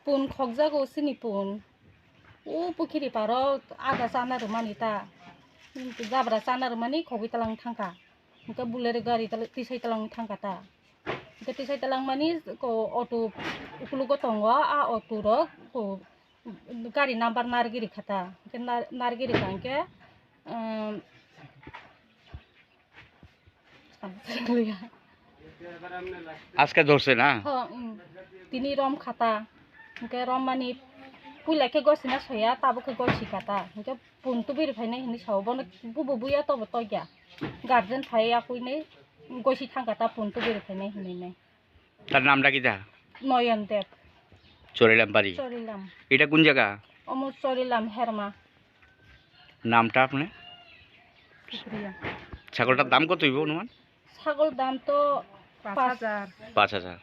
Pun khogjago sini pun. Pukiri paro aga sanar manita. Jabra sanar mani khogi talang thangka. Engka bulere gari tisai talang thangka ta. Engka tisai talang mani ko auto ukulugo tongo a auto rok ko gari number nargiri khata. Engka nargiri kangke আজকে ধরছে না তিনি রম খাতা ওকে রম মানি পুইলাকে গছিনা soya তাবকে গছি খাতা ওকে পুনতু বেরিফাইনাই হিনি সাবন বুবু বুয়া তব তগিয়া guardian ফাইয়া কইনে গছি থাঙ্গাতা পুনতু বেরিফাইনাই হিনি নাই। তার নামটা কি তা? নয়ন দেব। চরিলাম বাড়ি। চরিলাম। এটা কোন জায়গা? অমর চরিলাম হেরমা। নামটা আপনি? ছাগলটার দাম কত হইব অনুমান? ছাগল দাম তো 5000। 5000।